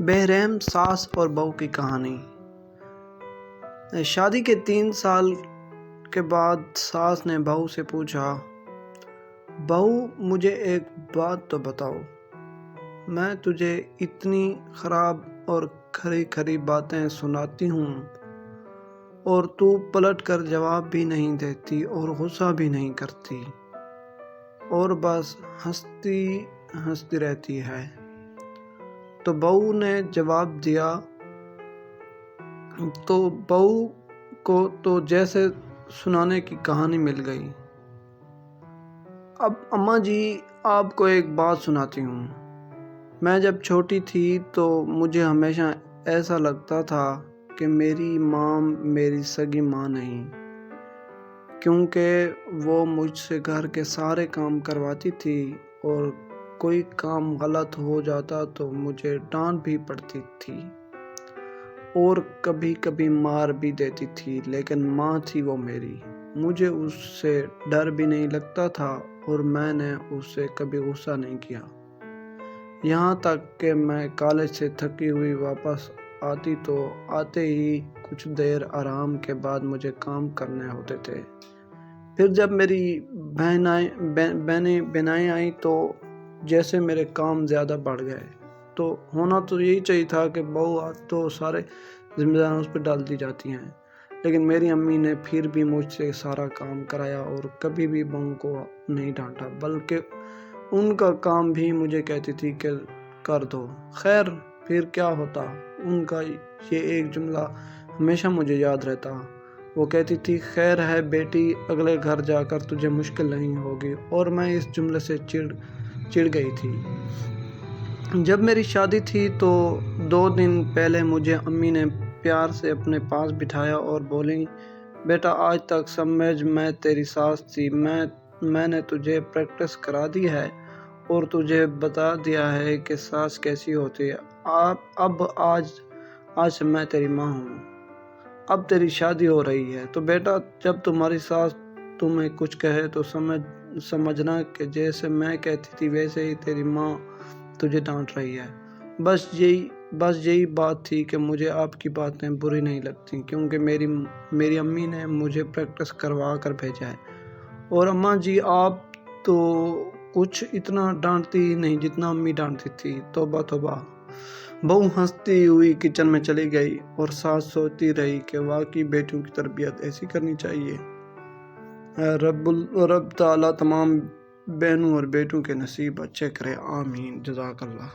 بہرحم ساس اور بہو کی کہانی۔ شادی کے 3 سال کے بعد ساس نے بہو سے پوچھا، بہو مجھے ایک بات تو بتاؤ، میں تجھے اتنی خراب اور کھری کھری باتیں سناتی ہوں اور تو پلٹ کر جواب بھی نہیں دیتی اور غصہ بھی نہیں کرتی اور بس ہنستی رہتی ہے۔ تو بہو نے جواب دیا، تو بہو کو تو جیسے سنانے کی کہانی مل گئی۔ اب اماں جی آپ کو ایک بات سناتی ہوں۔ میں جب چھوٹی تھی تو مجھے ہمیشہ ایسا لگتا تھا کہ میری ماں میری سگی ماں نہیں، کیونکہ وہ مجھ سے گھر کے سارے کام کرواتی تھی اور کوئی کام غلط ہو جاتا تو مجھے ڈانٹ بھی پڑتی تھی اور کبھی کبھی مار بھی دیتی تھی، لیکن ماں تھی وہ میری۔ مجھے اس سے ڈر بھی نہیں لگتا تھا اور میں نے اس سے کبھی غصہ نہیں کیا، یہاں تک کہ میں کالج سے تھکی ہوئی واپس آتی تو آتے ہی کچھ دیر آرام کے بعد مجھے کام کرنے ہوتے تھے۔ پھر جب میری بہنیں آئیں تو جیسے میرے کام زیادہ بڑھ گئے۔ تو ہونا تو یہی چاہیے تھا کہ بہو تو سارے ذمہ داریاں اس پہ ڈال دی جاتی ہیں، لیکن میری امی نے پھر بھی مجھ سے سارا کام کرایا اور کبھی بھی بہو کو نہیں ڈانٹا، بلکہ ان کا کام بھی مجھے کہتی تھی کہ کر دو۔ خیر پھر کیا ہوتا، ان کا یہ ایک جملہ ہمیشہ مجھے یاد رہتا۔ وہ کہتی تھی، خیر ہے بیٹی، اگلے گھر جا کر تجھے مشکل نہیں ہوگی، اور میں اس جملے سے چڑ گئی تھی۔ جب میری شادی تھی تو 2 دن پہلے مجھے امی نے پیار سے اپنے پاس بٹھایا اور بولیں، بیٹا آج تک سمجھ میں تیری ساس تھی، میں نے تجھے پریکٹس کرا دی ہے اور تجھے بتا دیا ہے کہ ساس کیسی ہوتی ہے۔ اب آج سے میں تیری ماں ہوں، اب تیری شادی ہو رہی ہے، تو بیٹا جب تمہاری ساس تمہیں کچھ کہے تو سمجھنا کہ جیسے میں کہتی تھی ویسے ہی تیری ماں تجھے ڈانٹ رہی ہے۔ بس یہی بات تھی کہ مجھے آپ کی باتیں بری نہیں لگتی، کیونکہ میری امی نے مجھے پریکٹس کروا کر بھیجا ہے۔ اور اماں جی آپ تو کچھ اتنا ڈانٹتی ہی نہیں جتنا امی ڈانٹتی تھی۔ توبہ توبہ۔ بہو ہنستی ہوئی کچن میں چلی گئی اور ساس سوچتی رہی کہ واقعی بیٹیوں کی تربیت ایسی کرنی چاہیے۔ رب تعالیٰ تمام بہنوں اور بیٹوں کے نصیب اچھے کرے، آمین، جزاک اللہ۔